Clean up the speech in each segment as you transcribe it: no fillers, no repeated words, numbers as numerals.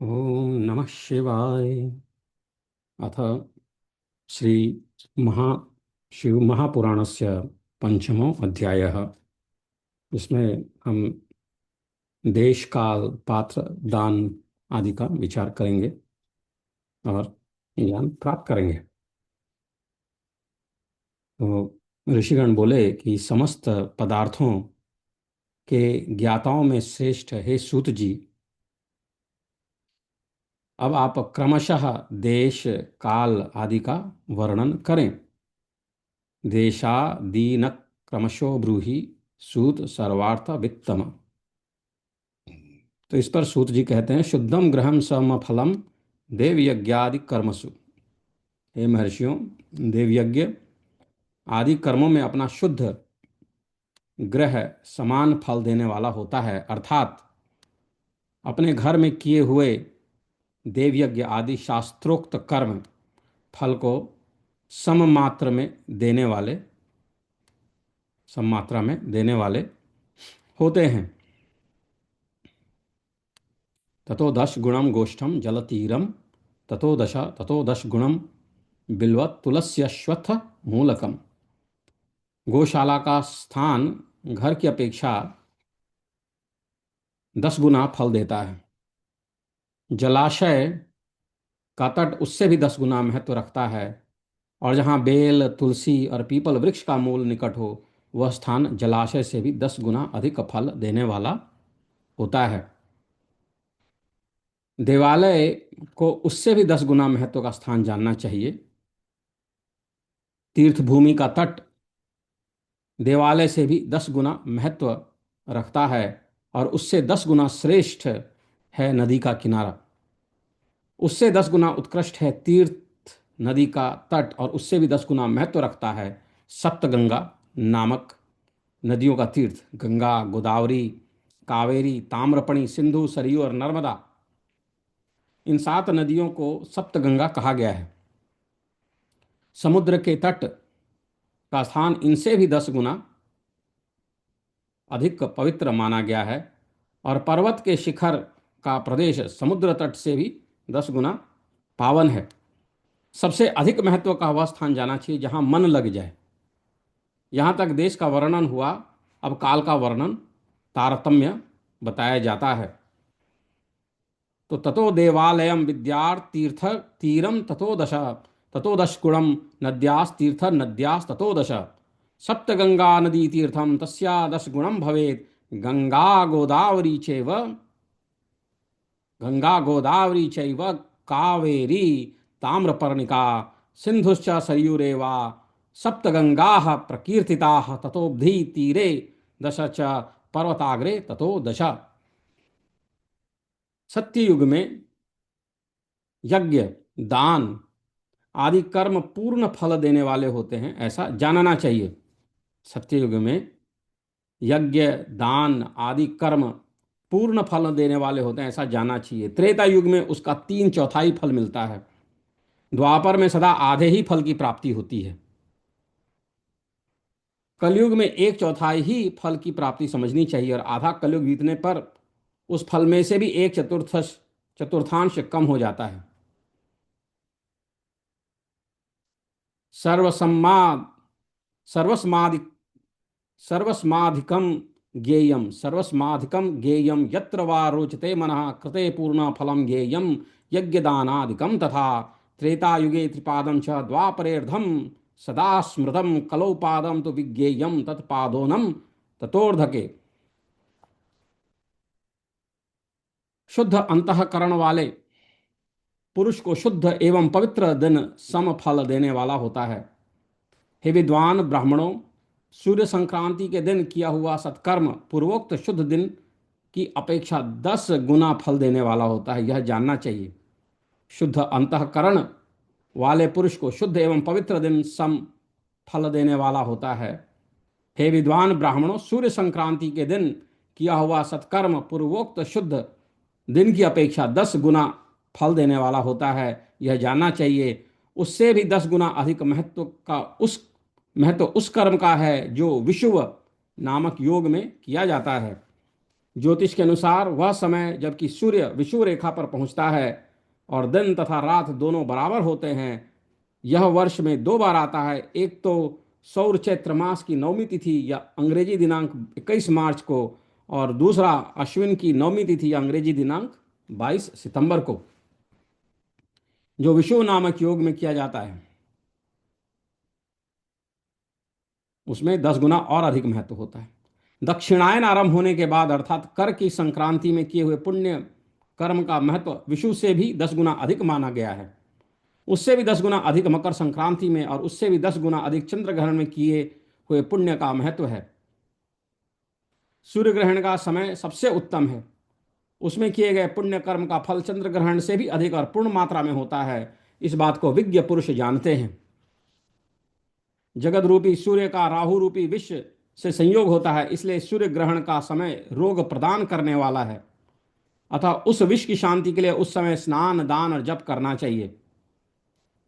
ओम नमः शिवाय। अथ श्री महा शिव महापुराणस्य पंचमो अध्यायः। इसमें हम देश काल पात्र दान आदि का विचार करेंगे और ज्ञान प्राप्त करेंगे। तो ऋषिगण बोले कि समस्त पदार्थों के ज्ञाताओं में श्रेष्ठ हे सूत जी, अब आप क्रमशः देश काल आदि का वर्णन करें। देशादीन क्रमशो ब्रूहि सूत सर्वार्थ वित्तम। तो इस पर सूत जी कहते हैं, शुद्धम ग्रहम सम फलम देव यज्ञादि कर्मसु। हे महर्षियों, देवयज्ञ आदि कर्मों में अपना शुद्ध ग्रह समान फल देने वाला होता है, अर्थात अपने घर में किए हुए देवयज्ञ आदि शास्त्रोक्त कर्म फल को सम मात्र में देने वाले सम मात्रा में देने वाले होते हैं। ततो दश गुणम गोष्ठम जलतीरम ततो दश गुणम बिल्वत तुलस्यश्वत्थ मूलकम। गौशाला का स्थान घर की अपेक्षा 10 गुना फल देता है। जलाशय का तट उससे भी 10 गुना महत्व रखता है, और जहाँ बेल तुलसी और पीपल वृक्ष का मूल निकट हो, वह स्थान जलाशय से भी 10 गुना अधिक फल देने वाला होता है। देवालय को उससे भी 10 गुना महत्व का स्थान जानना चाहिए। तीर्थभूमि का तट देवालय से भी 10 गुना महत्व रखता है, और उससे 10 गुना श्रेष्ठ है नदी का किनारा। उससे 10 गुना उत्कृष्ट है तीर्थ नदी का तट, और उससे भी 10 गुना महत्व रखता है सप्तगंगा नामक नदियों का तीर्थ। गंगा, गोदावरी, कावेरी, ताम्रपणी, सिंधु, सरयू और नर्मदा, इन 7 नदियों को सप्तगंगा कहा गया है। समुद्र के तट का स्थान इनसे भी 10 गुना अधिक पवित्र माना गया है, और पर्वत के शिखर का प्रदेश समुद्र तट से भी 10 गुना पावन है। सबसे अधिक महत्व का वह स्थान जाना चाहिए जहां मन लग जाए। यहां तक देश का वर्णन हुआ, अब काल का वर्णन तारतम्य बताया जाता है। तो ततो देवालयम विद्यार्थीर्थ तीरम ततो दश गुणम नद्यास्तीर्थ नद्यास ततो दश सप्तगंगा नदी तीर्थम तस्या 10 गुणम भवेत। गंगा गोदावरी चैव गंगा गोदावरी चैव कावेरी ताम्रपर्णिका सिंधुश्च सरयूरेवा सप्तगंगाः प्रकीर्तिताः ततोब्धि तीरे दश च पर्वताग्रे ततो दश। सत्ययुग में यज्ञ, दान आदि कर्म पूर्ण फल देने वाले होते हैं, ऐसा जानना चाहिए। सत्ययुग में यज्ञ, दान आदि कर्म पूर्ण फल देने वाले होते हैं, ऐसा जानना चाहिए। त्रेता युग में उसका 3/4 फल मिलता है। द्वापर में सदा आधे ही फल की प्राप्ति होती है। कलयुग में 1/4 ही फल की प्राप्ति समझनी चाहिए, और आधा कलयुग बीतने पर उस फल में से भी 1/4 चतुर्थांश कम हो जाता है। सर्वसम्मा सर्वस्मादि सर्वस्माधिकम ज्ञेयम यत्र वा रोचते मनः कृते पूर्ण फलम ज्ञेयम यज्ञदानादिकम तथा। त्रेतायुगे त्रिपादम च द्वापरेर्धम सदा स्मृतम कलौ पादम तो विज्ञेयम तत्पादोनम ततोर्धके। शुद्ध अंतःकरण वाले पुरुष को शुद्ध एवं पवित्र दिन सम फल देने वाला होता है। हे विद्वान ब्राह्मणों, सूर्य संक्रांति के दिन किया हुआ सत्कर्म पूर्वोक्त शुद्ध दिन की अपेक्षा 10 गुना फल देने वाला होता है, यह जानना चाहिए। शुद्ध अंतःकरण वाले पुरुष को शुद्ध एवं पवित्र दिन सम फल देने वाला होता है। हे विद्वान ब्राह्मणों, सूर्य संक्रांति के दिन किया हुआ सत्कर्म पूर्वोक्त शुद्ध दिन की अपेक्षा 10 गुना फल देने वाला होता है, यह जानना चाहिए। उससे भी 10 गुना अधिक महत्व उस कर्म का है जो विषुव नामक योग में किया जाता है। ज्योतिष के अनुसार वह समय जबकि सूर्य विषुव रेखा पर पहुंचता है और दिन तथा रात दोनों बराबर होते हैं, यह वर्ष में दो बार आता है। एक तो सौर चैत्र मास की नवमी तिथि या अंग्रेजी दिनांक 21 मार्च को, और दूसरा अश्विन की नवमी तिथि या अंग्रेजी दिनांक 22 सितंबर को, जो विषुव नामक योग में किया जाता है। उसमें 10 गुना और अधिक महत्व होता है। दक्षिणायन आरंभ होने के बाद अर्थात कर की संक्रांति में किए हुए पुण्य कर्म का महत्व विषु से भी 10 गुना अधिक माना गया है। उससे भी 10 गुना अधिक मकर संक्रांति में, और उससे भी 10 गुना अधिक चंद्र ग्रहण में किए हुए पुण्य का महत्व है। सूर्य ग्रहण का समय सबसे उत्तम है, उसमें किए गए पुण्य कर्म का फल चंद्र ग्रहण से भी अधिक और पूर्ण मात्रा में होता है। इस बात को विज्ञ पुरुष जानते हैं। जगत रूपी सूर्य का राहु रूपी विश्व से संयोग होता है, इसलिए सूर्य ग्रहण का समय रोग प्रदान करने वाला है। अतः उस विष की शांति के लिए उस समय स्नान दान और जप करना चाहिए।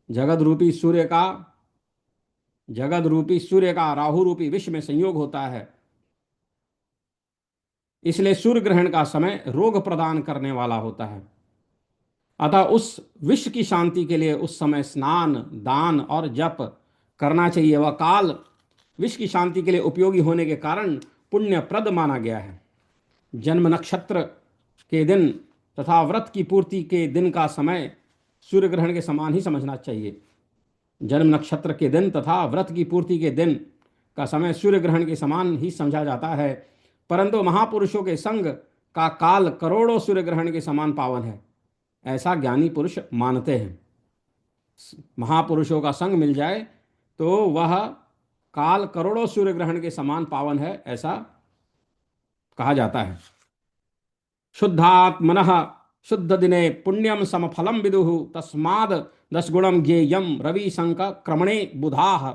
जगत रूपी सूर्य का राहु रूपी विश्व में संयोग होता है, इसलिए सूर्य ग्रहण का समय रोग प्रदान करने वाला होता है। अतः उस विश्व की शांति के लिए उस समय स्नान दान और जप करना चाहिए। वह काल विश्व की शांति के लिए उपयोगी होने के कारण पुण्यप्रद माना गया है। जन्म नक्षत्र के दिन तथा व्रत की पूर्ति के दिन का समय सूर्य ग्रहण के समान ही समझना चाहिए। जन्म नक्षत्र के दिन तथा व्रत की पूर्ति के दिन का समय सूर्य ग्रहण के समान ही समझा जाता है, परंतु महापुरुषों के संग का काल करोड़ों सूर्य ग्रहण के समान पावन है, ऐसा ज्ञानी पुरुष मानते हैं। महापुरुषों का संग मिल जाए तो वह काल करोड़ों सूर्य ग्रहण के समान पावन है, ऐसा कहा जाता है। शुद्धात्मनः शुद्ध दिने पुण्यम समफलम विदुः तस्माद् 10 गुणम ज्ञेयम रवि संक क्रमणे बुधाः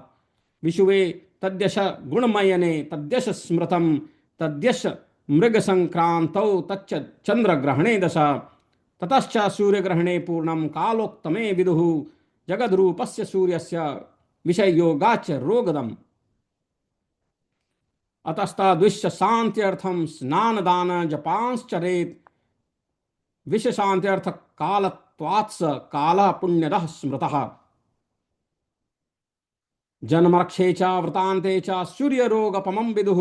विषुवे तद्यश गुणमयने तद्यश स्मृतम तद्यश मृग संक्रांतौ तच्च चंद्र ग्रहणे दश ततश्च सूर्य ग्रहणे पूर्णम कालोक्तमे विदुः जगद्रूपस्य सूर्यस्य विषय योगाच रोगदम अतस्ताद्विश्व शांत्यर्थम स्नान दान जपांश्चरेत विश्व शांत्यर्थ कालत्वात्स काल पुण्यदः स्मृतः जन्मरक्षे च वृतान्ते च सूर्यरोगपमं विदुः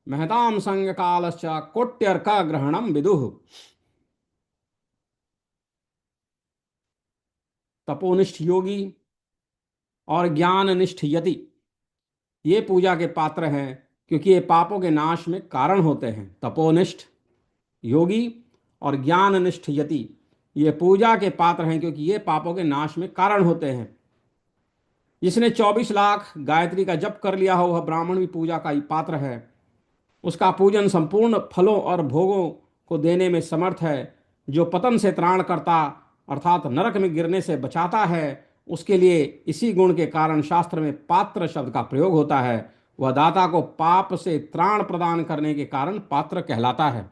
महतां संग कालश्च कोट्यर्क ग्रहणं विदुः। तपोनिष्ठ योगी और ज्ञाननिष्ठ यति ये पूजा के पात्र हैं, क्योंकि ये पापों के नाश में कारण होते हैं। तपोनिष्ठ योगी और ज्ञाननिष्ठ यति ये पूजा के पात्र हैं, क्योंकि ये पापों के नाश में कारण होते हैं। जिसने 24 लाख गायत्री का जप कर लिया हो वह ब्राह्मण भी पूजा का ही पात्र है। उसका पूजन संपूर्ण फलों और भोगों को देने में समर्थ है। जो पतन से त्राण करता अर्थात नरक में गिरने से बचाता है, उसके लिए इसी गुण के कारण शास्त्र में पात्र शब्द का प्रयोग होता है। वह दाता को पाप से त्राण प्रदान करने के कारण पात्र कहलाता है।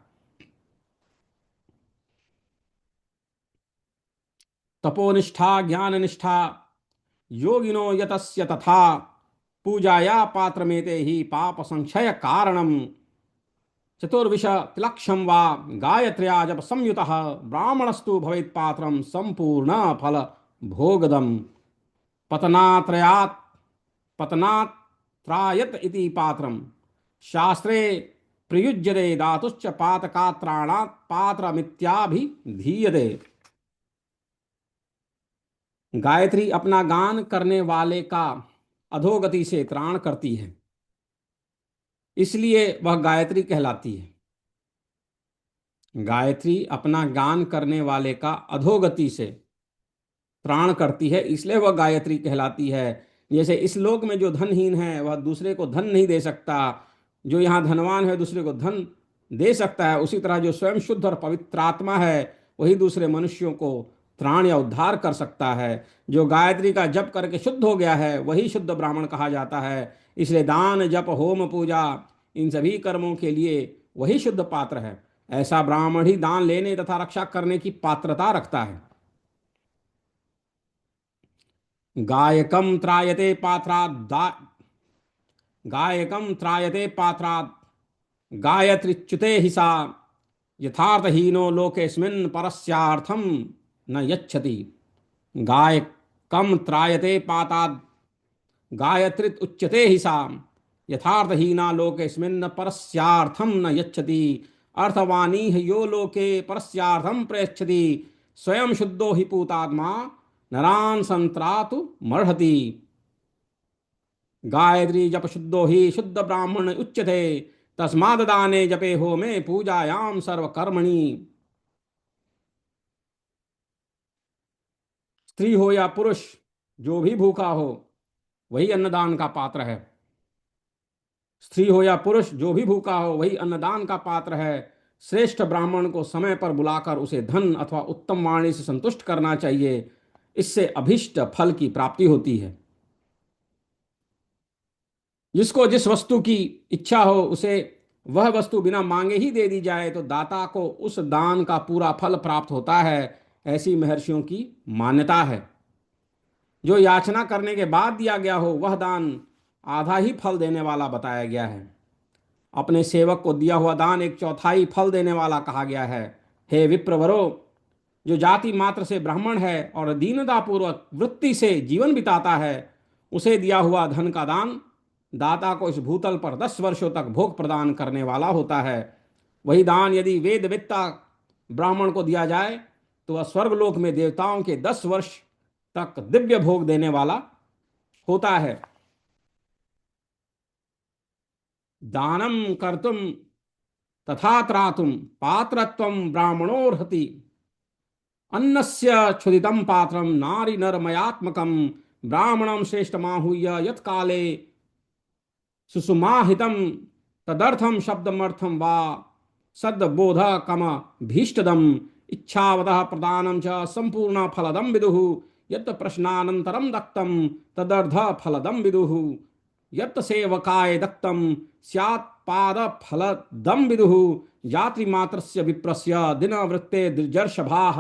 तपोनिष्ठा ज्ञाननिष्ठा योगिनो यतस्य तथा पूजाया पात्रमेते ही पाप संक्षय कारणम चतुर्विश तिलक्षम वा गायत्र्या जप संयुतः ब्राह्मणस्तु भवेत् पात्रम संपूर्ण फल भोगदम पतनात्रयात् पतनात्रायत इति पात्रम शास्त्रे प्रयुज्यते धातुश्च पातकात्राणात् पात्रमित्याभिधीयते। गायत्री अपना गान करने वाले का अधोगति से त्राण करती है, इसलिए वह गायत्री कहलाती है। गायत्री अपना गान करने वाले का अधोगति से त्राण करती है, इसलिए वह गायत्री कहलाती है। जैसे इस लोक में जो धनहीन है वह दूसरे को धन नहीं दे सकता, जो यहाँ धनवान है दूसरे को धन दे सकता है, उसी तरह जो स्वयं शुद्ध और पवित्र आत्मा है वही दूसरे मनुष्यों को त्राण या उद्धार कर सकता है। जो गायत्री का जप करके शुद्ध हो गया है वही शुद्ध ब्राह्मण कहा जाता है। इसलिए दान जप होम पूजा इन सभी कर्मों के लिए वही शुद्ध पात्र है। ऐसा ब्राह्मण ही दान लेने तथा रक्षा करने की पात्रता रखता है। गायकम त्रायते पात्रात् गायकम त्रायते पात्रात् गायत्रीच्युते हि सा यथार्थहीनो लोकेस्मिन् परस्यार्थं न यच्छति। गाय कम त्रायते पाताद गायत्रीत उच्यते हि सा यथार्थहीना लोकेस्मिन् परस्यार्थं न यच्छति। अर्थवाणी यो लोके परस्यार्थं प्रयच्छति स्वयं शुद्धो हि पूतात्मा नरान् संत्रातु मर्हति। गायत्री जप शुद्धो ही शुद्ध ब्राह्मण उच्यते तस्माद् दाने जपे हो में पूजायाम सर्वकर्मणि। स्त्री हो या पुरुष जो भी भूखा हो वही अन्नदान का पात्र है। स्त्री हो या पुरुष जो भी भूखा हो वही अन्नदान का पात्र है। श्रेष्ठ ब्राह्मण को समय पर बुलाकर उसे धन अथवा उत्तम वाणी से संतुष्ट करना चाहिए। इससे अभीष्ट फल की प्राप्ति होती है। जिसको जिस वस्तु की इच्छा हो उसे वह वस्तु बिना मांगे ही दे दी जाए तो दाता को उस दान का पूरा फल प्राप्त होता है। ऐसी महर्षियों की मान्यता है। जो याचना करने के बाद दिया गया हो वह दान आधा ही फल देने वाला बताया गया है। अपने सेवक को दिया हुआ दान एक चौथाई फल देने वाला कहा गया है। हे विप्रवरो, जो जाति मात्र से ब्राह्मण है और दीनतापूर्वक वृत्ति से जीवन बिताता है उसे दिया हुआ धन का दान दाता को इस भूतल पर 10 वर्षों तक भोग प्रदान करने वाला होता है। वही दान यदि वेदवेत्ता ब्राह्मण को दिया जाए तो वह स्वर्गलोक में देवताओं के 10 वर्ष तक दिव्य भोग देने वाला होता है। दानम कर्तुम तथा त्रातुम पात्रत्वम ब्राह्मणोर्हति। अन्नस्य क्षुदितं पात्रम नारी नरमयात्मकम ब्राह्मणम श्रेष्ठमाहूय यत्काले सुषुमाहितम तदर्थम शब्दमर्थम वा सद्बोधकम भीष्टदम इच्छावतः प्रदानम च संपूर्ण फलदम विदुः यत् प्रश्नानंतरम दत्तम तदर्ध फलदम विदुः यत् सेवकाय दत्तम स्यात् पाद फलदम विदुः जाति मात्रस्य विप्रस्य दिनवृत्ते दुर्जर्षभाः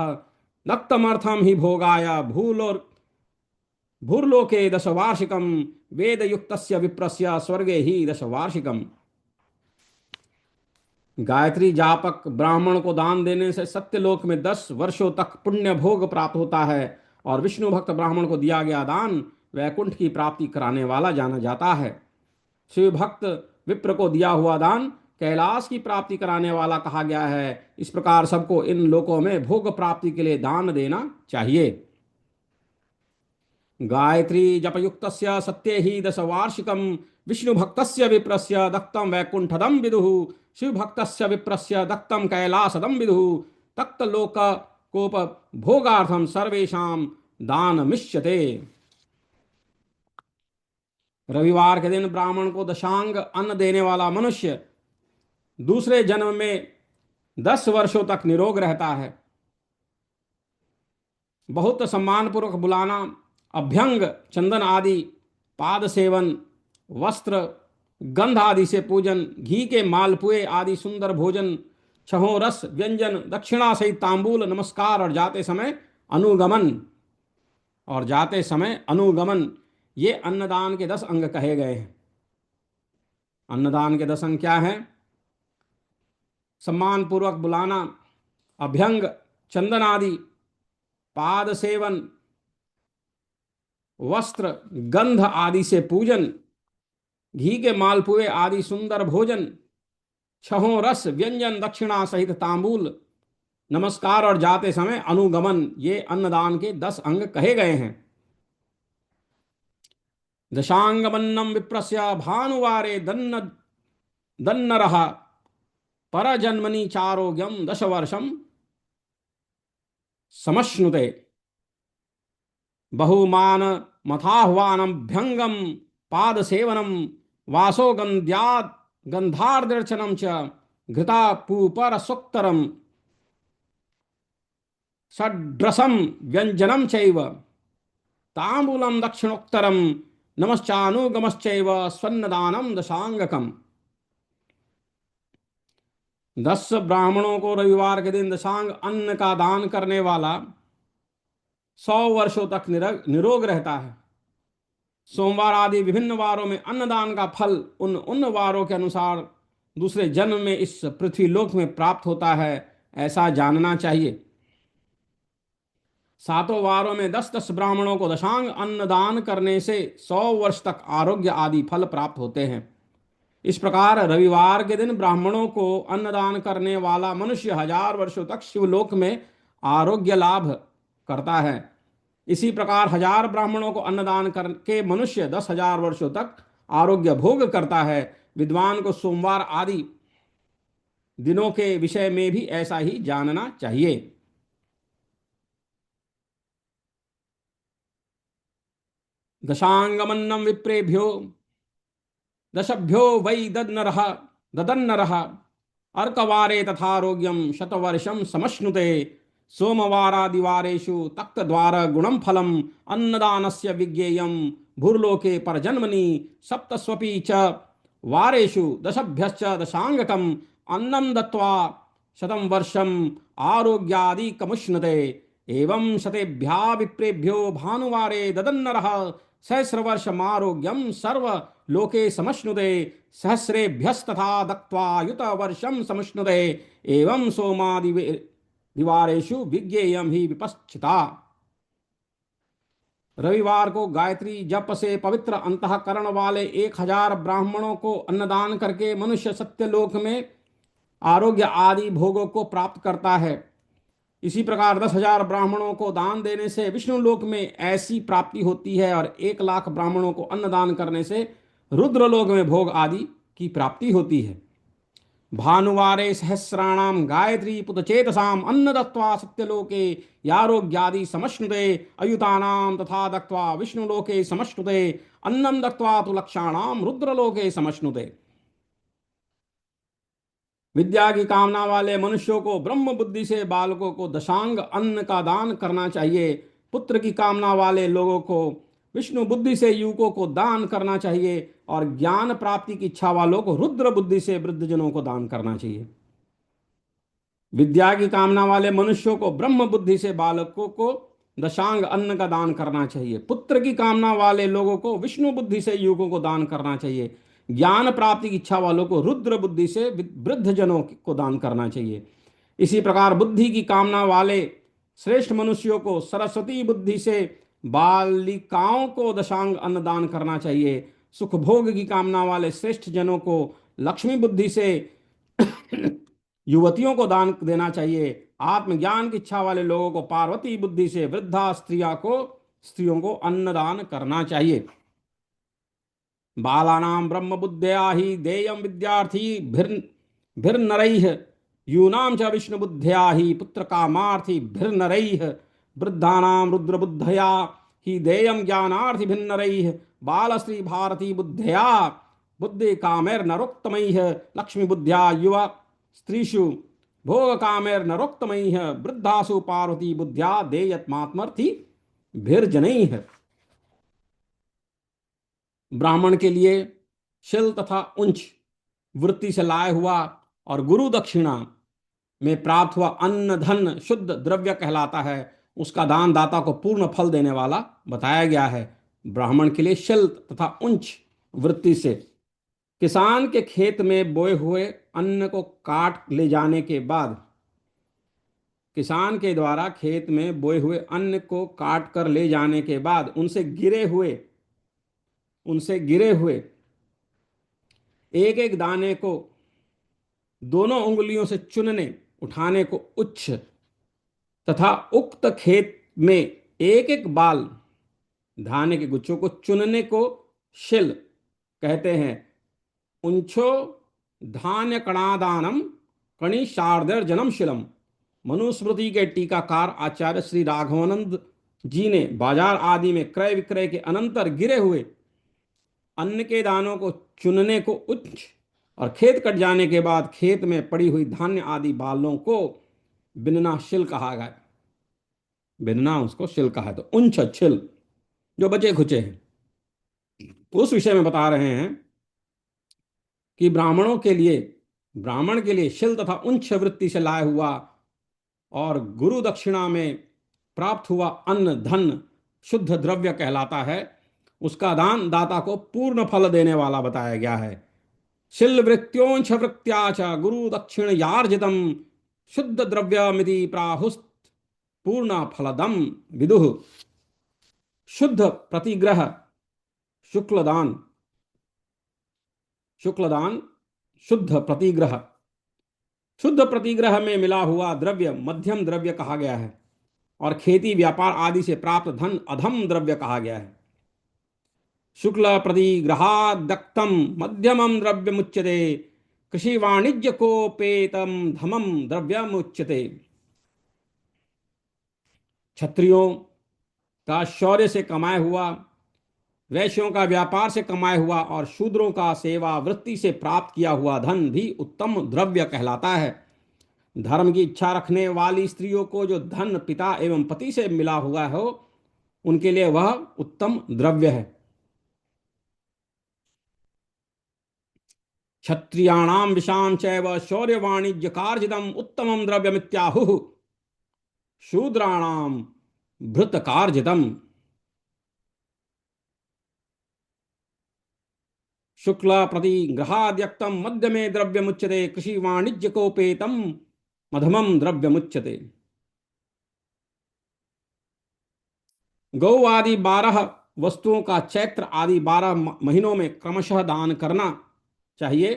दत्तमर्थम ही भोगाय भूर्लोके दशवार्षिकम वेदयुक्तस्य विप्रस्य स्वर्गे ही दशवार्षिकम। गायत्री जापक ब्राह्मण को दान देने से सत्यलोक में 10 वर्षों तक पुण्य भोग प्राप्त होता है और विष्णु भक्त ब्राह्मण को दिया गया दान वैकुंठ की प्राप्ति कराने वाला जाना जाता है। शिव भक्त विप्र को दिया हुआ दान कैलाश की प्राप्ति कराने वाला कहा गया है। इस प्रकार सबको इन लोकों में भोग प्राप्ति के लिए दान देना चाहिए। गायत्री जपयुक्तस्य सत्ये ही दशवार्षिकम विष्णु भक्तस्य विप्रस्य दत्तम वैकुंठदम विदुः शिव भक्तस्य विप्रस्य दत्तम कैलासदम विदुः तक्त लोक कोप भोगार्थम सर्वेषां दान मिष्यते। रविवार के दिन ब्राह्मण को दशांग अन्न देने वाला मनुष्य दूसरे जन्म में 10 वर्षों तक निरोग रहता है। बहुत सम्मानपूर्वक बुलाना, अभ्यंग, चंदन आदि, पाद सेवन, वस्त्र, गंध आदि से पूजन, घी के मालपुए आदि सुंदर भोजन, छहों रस व्यंजन, दक्षिणा सहित तांबूल, नमस्कार और जाते समय अनुगमन ये अन्नदान के 10 अंग कहे गए हैं। अन्नदान के 10 अंग क्या हैं? सम्मान पूर्वक बुलाना, अभ्यंग, चंदन आदि, पाद सेवन, वस्त्र गंध आदि से पूजन, घी के मालपुए आदि सुंदर भोजन, छहों रस व्यंजन, दक्षिणा सहित तांबूल, नमस्कार और जाते समय अनुगमन ये अन्नदान के 10 अंग कहे गए हैं। दशांगमन्नम विप्रस्य भानुवारे दन्न दन्नरः परजन्मनि चारोग्यम 10 वर्षम समश्नुते बहुमान मथाह्वानम भ्यंगम पाद सेवनम वासो गंध्याद गंधार्दर्शनम च घृता पूपर सुक्तरम षड्रसम व्यंजनम चैव तांबूलम दक्षिणोत्तरम नमश्चानुगमश्चैव स्वन्नदानम दशांगकम। 10 ब्राह्मणों को रविवार के दिन दशांग अन्न का दान करने वाला 100 वर्षों तक निरोग रहता है। सोमवार आदि विभिन्न वारों में अन्नदान का फल उन वारों के अनुसार दूसरे जन्म में इस पृथ्वी लोक में प्राप्त होता है, ऐसा जानना चाहिए। सातों वारों में 10-10 ब्राह्मणों को दशांग अन्न दान करने से 100 वर्ष तक आरोग्य आदि फल प्राप्त होते हैं। इस प्रकार रविवार के दिन ब्राह्मणों को अन्नदान करने वाला मनुष्य 1000 वर्षों तक शिवलोक में आरोग्य लाभ करता है। इसी प्रकार 1000 ब्राह्मणों को अन्नदान करके मनुष्य 10,000 वर्षों तक आरोग्य भोग करता है। विद्वान को सोमवार आदि दिनों के विषय में भी ऐसा ही जानना चाहिए। दशांगमन्नम विप्रेभ्यो दशभ्यो वै ददनरः ददन्नरः अर्कवारे तथारोग्यम शतवर्षम समश्नुते सोमवारादिवारेषु तक्तद्वार गुणम फलम अन्नदानस्य विज्ञेयम भूर्लोके परजन्मनि सप्तस्वपि च वारेषु दशभ्यश्च दशांगकम अन्नं दत्त्वा शतं वर्षम आरोग्यादि कमुष्णते एवं शतेभ्या विप्रेभ्यो भानुवारे ददन्नरः सहस्रवर्षमारोग्यम सर्व लोके समश्नुते सहस्रेभ्यस्तथा दत्त्वा युत वर्षम समश्नुते एवं सोमादि दिवारेषु विज्ञेयम ही विपश्चिता। रविवार को गायत्री जप से पवित्र अंतःकरण वाले 1000 ब्राह्मणों को अन्नदान करके मनुष्य सत्यलोक में आरोग्य आदि भोगों को प्राप्त करता है। इसी प्रकार 10,000 ब्राह्मणों को दान देने से विष्णु लोक में ऐसी प्राप्ति होती है और 1,00,000 ब्राह्मणों को अन्नदान करने से रुद्रलोक में भोग आदि की प्राप्ति होती है। भानुवारे सहस्राणाम गायत्री पुतचेतसाम अन्न दत्त्वा सत्यलोके यारोग्यादि समश्नुते अयुतानाम तथा दत्त्वा विष्णुलोके समश्नुते अन्नं दत्त्वा तु लक्षाणाम रुद्रलोके समश्नुते। विद्या की कामना वाले मनुष्यों को ब्रह्म बुद्धि से बालकों को दशांग अन्न का दान करना चाहिए। पुत्र की कामना वाले लोगों को विष्णु बुद्धि से युवकों को दान करना चाहिए और ज्ञान प्राप्ति की इच्छा वालों को रुद्र बुद्धि से वृद्धजनों को दान करना चाहिए। विद्या की कामना वाले मनुष्यों को ब्रह्म बुद्धि से बालकों को दशांग अन्न का दान करना चाहिए। पुत्र की कामना वाले लोगों को विष्णु बुद्धि से युवकों को दान करना चाहिए। ज्ञान प्राप्ति की इच्छा वालों को रुद्र बुद्धि से वृद्ध जनों को दान करना चाहिए। इसी प्रकार बुद्धि की कामना वाले श्रेष्ठ मनुष्यों को सरस्वती बुद्धि से बालिकाओं को दशांग अन्न दान करना चाहिए। सुख भोग की कामना वाले श्रेष्ठ जनों को लक्ष्मी बुद्धि से युवतियों को दान देना चाहिए। आत्मज्ञान की इच्छा वाले लोगों को पार्वती बुद्धि से वृद्धा स्त्रियों को अन्नदान करना चाहिए। बालानां ब्रह्म बुद्ध्या ही देयं विद्यार्थी भिर्नरैः यूनां च विष्णु बुद्ध्या ही पुत्र कामार्थी भिर्नरैः वृद्धानां रुद्र बुद्धया ही देयं ज्ञानार्थी भिन्नरैः बाल श्री भारती बुद्ध्या बुद्धि कामैर्नरोक्तमैः लक्ष्मी बुद्ध्या युवा स्त्रीषु भोग कामैर्नरोक्तमैः वृद्धासु पार्वती बुद्ध्या देयत्मात्मर्थी भिर्जनैः। ब्राह्मण के लिए शिल तथा उंच वृत्ति से लाया हुआ और गुरु दक्षिणा में प्राप्त हुआ अन्न धन शुद्ध द्रव्य कहलाता है। उसका दान दाता को पूर्ण फल देने वाला बताया गया है। ब्राह्मण के लिए शिल तथा उंच वृत्ति से किसान के खेत में बोए हुए अन्न को काट ले जाने के बाद, किसान के द्वारा खेत में बोए हुए अन्न को काट कर ले जाने के बाद उनसे गिरे हुए एक एक दाने को दोनों उंगलियों से उठाने को उच्च तथा उक्त खेत में एक एक बाल धाने के गुच्छों को चुनने को शिल कहते हैं। उंचो धान्य कणादानम कणि शार्दर्जनम शिलम। मनुस्मृति के टीकाकार आचार्य श्री राघवानंद जी ने बाजार आदि में क्रय विक्रय के अनंतर गिरे हुए अन्न के दानों को चुनने को उच्च और खेत कट जाने के बाद खेत में पड़ी हुई धान्य आदि बालों को बिनना शिल कहा गया। बिनना उसको शिल कहा है। तो उंच छिल जो बचे खुचे हैं उस विषय में बता रहे हैं कि ब्राह्मण के लिए शिल तथा उंच वृत्ति से लाया हुआ और गुरु दक्षिणा में प्राप्त हुआ अन्न धन शुद्ध द्रव्य कहलाता है। उसका दान दाता को पूर्ण फल देने वाला बताया गया है। शिलवृत्योंच वृत्त्या च गुरु दक्षिण यार्जितम शुद्ध द्रव्यमिति प्राहुस्त पूर्ण फलदम विदुः। शुद्ध प्रतिग्रह शुक्लदान, शुक्लदान शुद्ध प्रतिग्रह, शुद्ध प्रतिग्रह में मिला हुआ द्रव्य मध्यम द्रव्य कहा गया है और खेती व्यापार आदि से प्राप्त धन अधम द्रव्य कहा गया है। शुक्ल प्रतिग्रहादक्तम मध्यमम द्रव्य मुच्यते कृषि वाणिज्य कोपेतम धमम द्रव्य मुच्यते। क्षत्रियों का शौर्य से कमाया हुआ, वैश्यों का व्यापार से कमाया हुआ और शूद्रों का सेवा वृत्ति से प्राप्त किया हुआ धन भी उत्तम द्रव्य कहलाता है। धर्म की इच्छा रखने वाली स्त्रियों को जो धन पिता एवं पति से मिला हुआ हो उनके लिए वह उत्तम द्रव्य है। क्षत्रियाणाम विशाम चैव शौर्य वाणिज्य कार्जितम उत्तमम द्रव्यमित्याहुः शूद्राणाम भृत कार्जितम। शुक्ल प्रतिग्रहाद्यक्तम मध्य में द्रव्य मुच्यते कृषि वाणिज्य कोपेतम मध्यमम द्रव्य मुच्यते। गौ आदि 12 वस्तुओं का चैत्र आदि 12 महीनों में क्रमशः दान करना चाहिए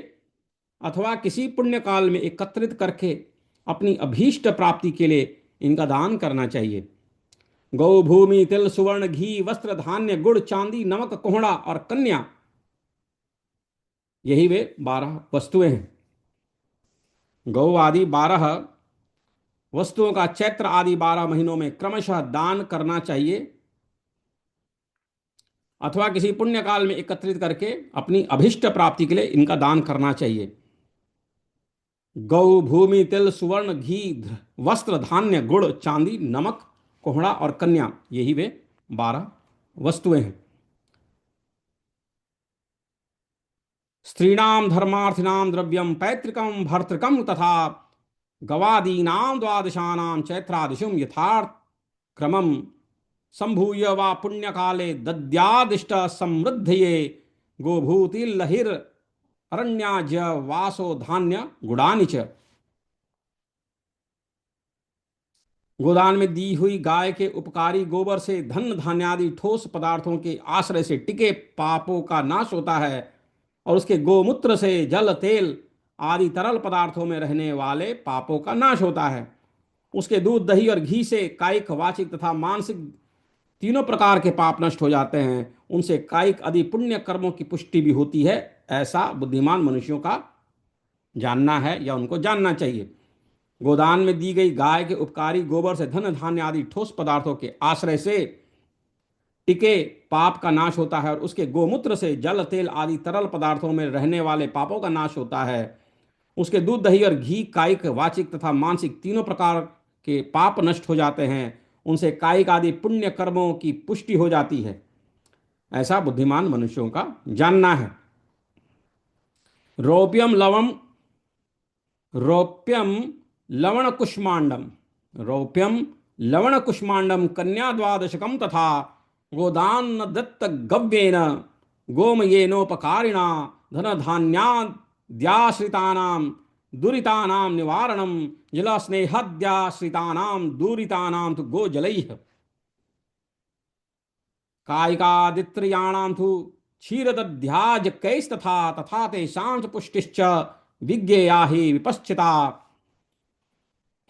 अथवा किसी पुण्य काल में एकत्रित करके अपनी अभीष्ट प्राप्ति के लिए इनका दान करना चाहिए। गौ भूमि तिल सुवर्ण घी वस्त्र धान्य गुड़ चांदी नमक कोहड़ा और कन्या, यही वे 12 वस्तुएं हैं। गौ आदि 12 वस्तुओं का चैत्र आदि 12 महीनों में क्रमशः दान करना चाहिए अथवा किसी पुण्य काल में एकत्रित करके अपनी अभिष्ट प्राप्ति के लिए इनका दान करना चाहिए। गौ भूमि तिल सुवर्ण घी वस्त्र धान्य गुड़ चांदी नमक कोहड़ा और कन्या, यही वे 12 वस्तुएं हैं। स्त्रीणाम धर्मार्थिनाम द्रव्यम पैतृकम भर्तृकम तथा गवादीनाम द्वादशानाम चैत्रादिशुम यथार्थ क्रमम संभूय वा पुण्य काले दद्यादिष्ट समृद्धये गोभूति लहिर अरण्याज वासो धान्य गुडानि च। गोदान में दी हुई गाय के उपकारी गोबर से धन धान्यादि ठोस पदार्थों के आश्रय से टिके पापों का नाश होता है और उसके गोमूत्र से जल तेल आदि तरल पदार्थों में रहने वाले पापों का नाश होता है। उसके दूध दही और घी से कायिक वाचिक तथा मानसिक तीनों प्रकार के पाप नष्ट हो जाते हैं। उनसे कायिक आदि पुण्य कर्मों की पुष्टि भी होती है, ऐसा बुद्धिमान मनुष्यों का जानना है या उनको जानना चाहिए। गोदान में दी गई गाय के उपकारी गोबर से धन धान्य आदि ठोस पदार्थों के आश्रय से टिके पाप का नाश होता है और उसके गोमूत्र से जल तेल आदि तरल पदार्थों में रहने वाले पापों का नाश होता है। उसके दूध दही और घी कायिक वाचिक तथा मानसिक तीनों प्रकार के पाप नष्ट हो जाते हैं। उनसे कायिक आदि पुण्य कर्मों की पुष्टि हो जाती है, ऐसा बुद्धिमान मनुष्यों का जानना है। रौप्यम लवण कुष्मांडम, रौप्यम लवण कुष्मांडम कन्या द्वादशकम तथा गोदान दत्त गव्येन गोमयेनोपकारिणा धन धान्याद्याश्रितानां दुरितानां निवारणम जल स्नेहद्याश्रितानां दुरितानां तु गोजलैः कायिकादित्रियाणां तु क्षीरदध्याजकैस्तथा तथा तेषां च पुष्टिश्च विज्ञेया हि विपश्चिता।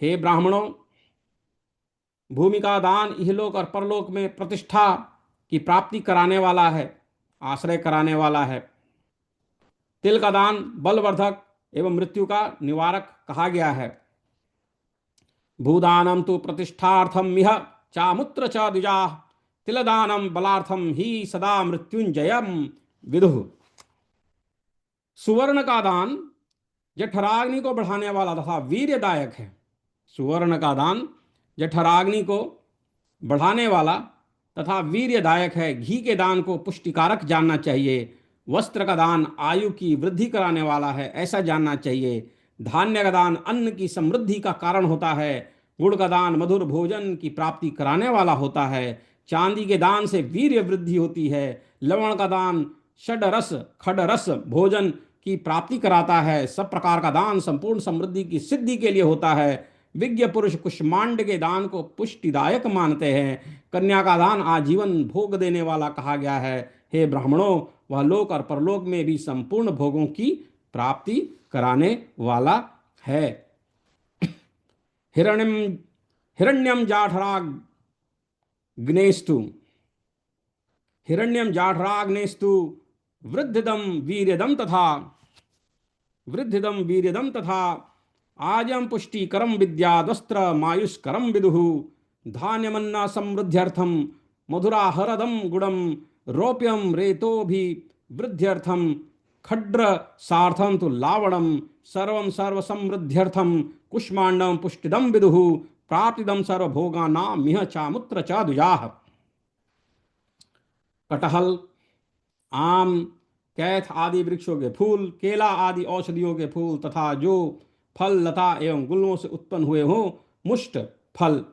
हे ब्राह्मणों, भूमि का दान इहलोक और परलोक में प्रतिष्ठा की प्राप्ति कराने वाला है, आश्रय कराने वाला है। तिल का दान बलवर्धक एवं मृत्यु का निवारक कहा गया है। भूदानम तो प्रतिष्ठार्थम इह चामुत्र च द्विजा तिलदानम बलार्थम ही सदा मृत्युंजयम विदुः। सुवर्ण का दान जठराग्नि को बढ़ाने वाला तथा वीर्यदायक है। सुवर्ण का दान जठराग्नि को बढ़ाने वाला तथा वीर्यदायक है। घी के दान को पुष्टिकारक जानना चाहिए। वस्त्र का दान आयु की वृद्धि कराने वाला है, ऐसा जानना चाहिए। धान्य का दान अन्न की समृद्धि का कारण होता है। गुड़ का दान मधुर भोजन की प्राप्ति कराने वाला होता है। चांदी के दान से वीर्य वृद्धि होती है। लवण का दान षडरस खडरस भोजन की प्राप्ति कराता है। सब प्रकार का दान संपूर्ण समृद्धि की सिद्धि के लिए होता है। विज्ञ पुरुष कुष्मांड के दान को पुष्टिदायक मानते हैं। कन्या का दान आजीवन भोग देने वाला कहा गया है। हे ब्राह्मणों, वह लोक और परलोक में भी संपूर्ण भोगों की प्राप्ति कराने वाला है। हिरण्यम हिरण्यम जाठराग्नेस्तु हिरण्यम जाठराग्नेस्तु वृद्धिदम वीर्यदम तथा वृद्धिदम वीर्यदम तथा आजम पुष्टिकरम विद्याद्वस्त्र मायुष्करम विदुः धान्यमन्ना समृद्ध्यर्थम मधुराहरदम गुणम रोप्यम रेतो भी वृद्ध्यर्थम खड्र सार्थम तु लावणम सर्वम सर्व समृद्ध्यर्थम कुष्मांडम पुष्टिदम विदुः प्राप्तिदम सर्वभोगानां मिह चामुत्र च द्विजाः। कटहल, आम, कैथ आदि वृक्षों के फूल, केला आदि औषधियों के फूल तथा जो फल लता एवं गुल्मों से उत्पन्न हुए हों, मुष्ट फल,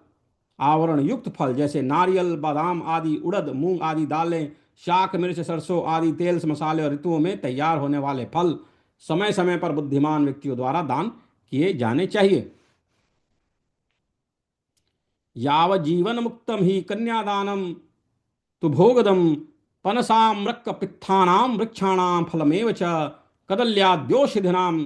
आवरण युक्त फल जैसे नारियल, बादाम आदि, उड़द, मूंग आदि दालें, शाक, मिर्च, सरसों आदि तेल मसाले और ऋतुओं में तैयार होने वाले फल समय समय पर बुद्धिमान व्यक्तियों द्वारा दान किए जाने चाहिए। याव जीवन मुक्तम ही कन्यादानम तु भोगदम पनसाम्रक्क पित्थानां वृक्षाणां फलमेव च कदल्याद्योषधिनां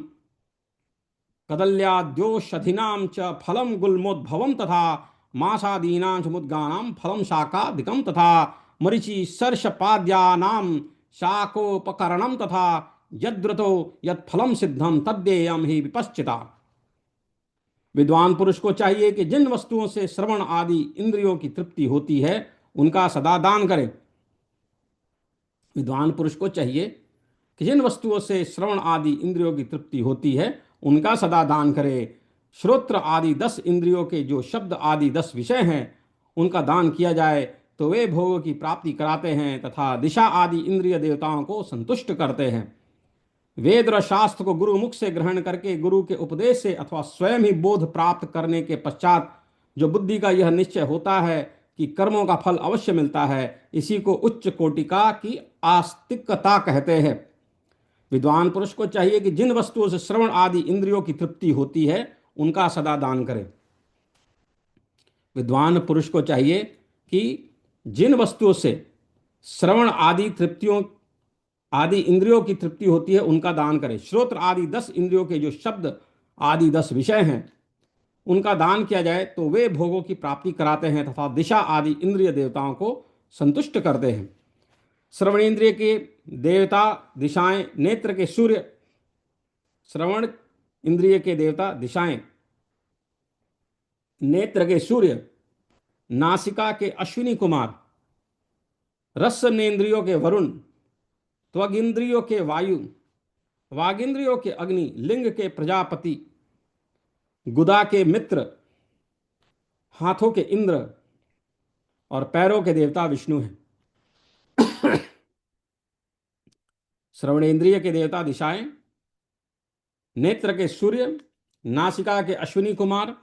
कदल्याद्योषधीनां च फलं गुल्मोद्भवं तथा मासादीनां च मुद्गानां फलं शाकादिकं तथा मरीचि सर्षपाद्यानां शाकोपकरणं तथा यद्रतो यत्फलं सिद्धं तद्देयं हि विपश्चिता। विद्वान पुरुष को चाहिए कि जिन वस्तुओं से श्रवण आदि इंद्रियों की तृप्ति होती है उनका सदा दान करें। विद्वान पुरुष को चाहिए कि जिन वस्तुओं से श्रवण आदि इंद्रियों की तृप्ति होती है उनका सदा दान करे। श्रोत्र आदि 10 इंद्रियों के जो शब्द आदि 10 विषय हैं उनका दान किया जाए तो वे भोगों की प्राप्ति कराते हैं तथा दिशा आदि इंद्रिय देवताओं को संतुष्ट करते हैं। वेद और शास्त्र को गुरु मुख से ग्रहण करके गुरु के उपदेश से अथवा स्वयं ही बोध प्राप्त करने के पश्चात जो बुद्धि का यह निश्चय होता है कि कर्मों का फल अवश्य मिलता है, इसी को उच्च कोटिका की आस्तिकता कहते हैं। विद्वान पुरुष को चाहिए कि जिन वस्तुओं से श्रवण आदि इंद्रियों की तृप्ति होती है उनका सदा दान करे। विद्वान पुरुष को चाहिए कि जिन वस्तुओं से श्रवण आदि तृप्तियों आदि इंद्रियों की तृप्ति होती है उनका दान करे। श्रोत्र आदि 10 इंद्रियों के जो शब्द आदि 10 विषय हैं उनका दान किया जाए तो वे भोगों की प्राप्ति कराते हैं तथा दिशा आदि इंद्रिय देवताओं को संतुष्ट करते हैं। श्रवणेन्द्रिय के देवता दिशाएं, नेत्र के सूर्य, श्रवण इंद्रिय के देवता दिशाएं, नेत्र के सूर्य, नासिका के अश्विनी कुमार, रसनेन्द्रियों के वरुण, त्वगिंद्रियों के वायु, वागिंद्रियों के अग्नि, लिंग के प्रजापति, गुदा के मित्र, हाथों के इंद्र और पैरों के देवता विष्णु हैं। श्रवणेन्द्रिय के देवता दिशाएं, नेत्र के सूर्य, नासिका के अश्विनी कुमार,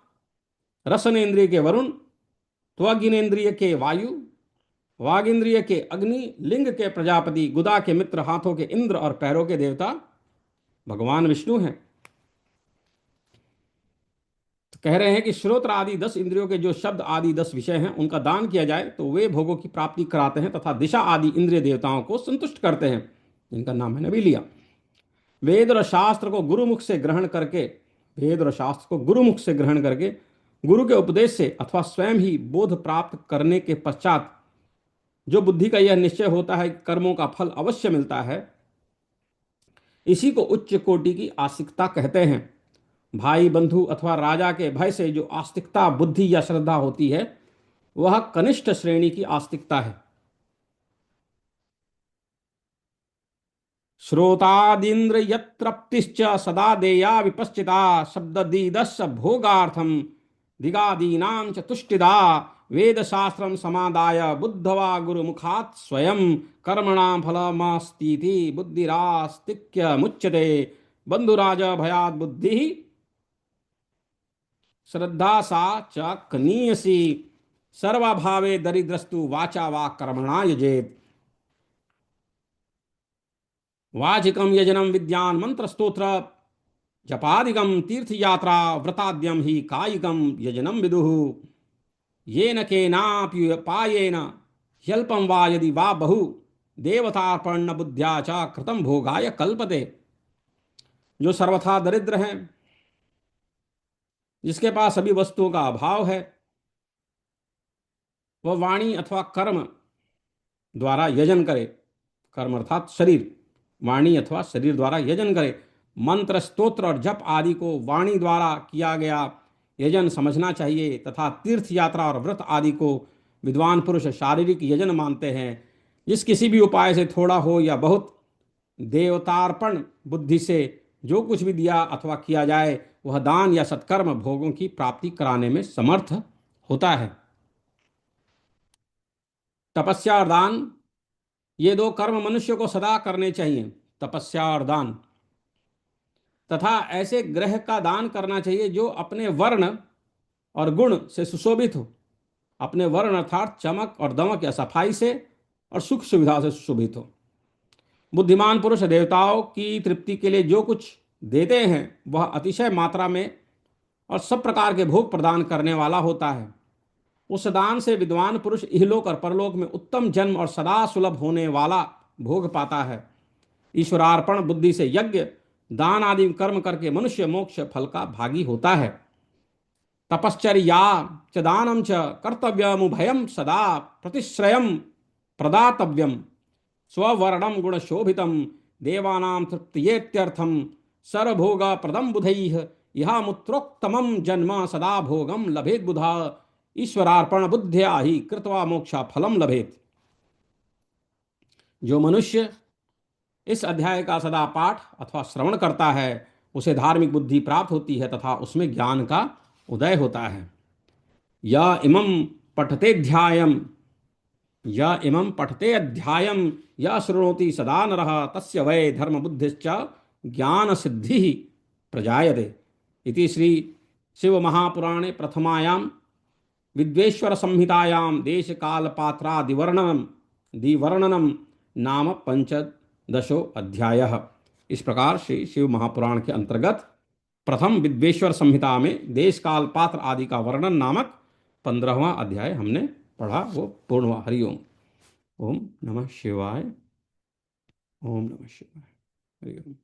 रसनेन्द्रिय के वरुण, त्वगिनेन्द्रिय के वायु, वागिंद्रिय के अग्नि, लिंग के प्रजापति, गुदा के मित्र, हाथों के इंद्र और पैरों के देवता भगवान विष्णु हैं। तो कह रहे हैं कि श्रोत्र आदि 10 इंद्रियों के जो शब्द आदि 10 विषय हैं उनका दान किया जाए तो वे भोगों की प्राप्ति कराते हैं तथा दिशा आदि इंद्रिय देवताओं को संतुष्ट करते हैं, जिनका नाम मैंने भी लिया। वेद और शास्त्र को गुरुमुख से ग्रहण करके गुरु के उपदेश से अथवा स्वयं ही बोध प्राप्त करने के पश्चात जो बुद्धि का यह निश्चय होता है कि कर्मों का फल अवश्य मिलता है, इसी को उच्च कोटि की आस्तिकता कहते हैं। भाई बंधु अथवा राजा के भय से जो आस्तिकता बुद्धि या श्रद्धा होती है वह कनिष्ठ श्रेणी की आस्तिकता है। श्रोतादीन्द्र यत्रप्तिश्च सदा देया विपश्चिता शब्ददीदश्च भोगार्थम दिगादीनां च तुष्टिदा वेद शास्त्रम समादाय बुद्धवा गुरुमुखात् स्वयं कर्मणां फलमस्तीति बुद्धिरास्तिक्य मुच्यते बंधुराज भयात् बुद्धि श्रद्धा सा च कनीयसी सर्वभावे दरिद्रस्तु वाचा वा कर्मणा यजेत। वाचिकम यजनम विद्यान मंत्र स्तोत्र जपादिकम तीर्थ यात्रा व्रताद्यम ही कायिकम यजनम विदुः येन केनाप्युपायेन ह्यल्पम वा यदि वा बहु देवतार्पण बुद्ध्या च कृतम भोगाय कल्पते। जो सर्वथा दरिद्र हैं, जिसके पास सभी वस्तुओं का अभाव है, वह वाणी अथवा कर्म द्वारा यजन करे। कर्म अर्थात शरीर, वाणी अथवा शरीर द्वारा यजन करे। मंत्र स्तोत्र और जप आदि को वाणी द्वारा किया गया यजन समझना चाहिए तथा तीर्थ यात्रा और व्रत आदि को विद्वान पुरुष शारीरिक यजन मानते हैं। जिस किसी भी उपाय से थोड़ा हो या बहुत देवतार्पण बुद्धि से जो कुछ भी दिया अथवा किया जाए वह दान या सत्कर्म भोगों की प्राप्ति कराने में समर्थ होता है। तपस्या और दान, ये दो कर्म मनुष्य को सदा करने चाहिए, तपस्या और दान। तथा ऐसे ग्रह का दान करना चाहिए जो अपने वर्ण और गुण से सुशोभित हो। अपने वर्ण अर्थात चमक और दमक या सफाई से और सुख सुविधा से सुशोभित हो। बुद्धिमान पुरुष देवताओं की तृप्ति के लिए जो कुछ देते हैं वह अतिशय मात्रा में और सब प्रकार के भोग प्रदान करने वाला होता है। उस दान से विद्वान पुरुष इहलोक और परलोक में उत्तम जन्म और सदा सुलभ होने वाला भोग पाता है। ईश्वरार्पण बुद्धि से यज्ञ दान आदि कर्म करके मनुष्य मोक्ष फल का भागी होता है। तपश्चर्या च दानम च कर्तव्यमुभयम सदा प्रतिश्रयम प्रदातव्यम स्ववर्णम गुणशोभितम देवानां तृप्तियेत्यर्थम सर्वभोग प्रदम बुधैः यह मुत्रोक्तमं जन्म सदा भोगम लभेत बुधा ईश्वरार्पण बुद्ध्या ही कृत्वा मोक्षा फलम लभेत। जो मनुष्य इस अध्याय का सदा पाठ अथवा श्रवण करता है उसे धार्मिक बुद्धि प्राप्त होती है तथा उसमें ज्ञान का उदय होता है। या इमं पठतेध्यायम या इमं पठते अध्यायम या शृणोति सदा नरः तस्य वै धर्म बुद्धिश्च ज्ञान सिद्धि प्रजायते। इति श्री शिव महापुराणे प्रथमायां विद्वेश्वर संहितायां देश काल पात्रादिवर्णनम दिवर्णनम नाम पंचदशो अध्यायः। इस प्रकार श्री शिव महापुराण के अंतर्गत प्रथम विद्वेश्वर संहिता में देश काल पात्र आदि का वर्णन नामक 15वां अध्याय हमने पढ़ा, वो पूर्ण हुआ। हरिओम। ओम नमः शिवाय। ओम नमः शिवाय। हरिओम।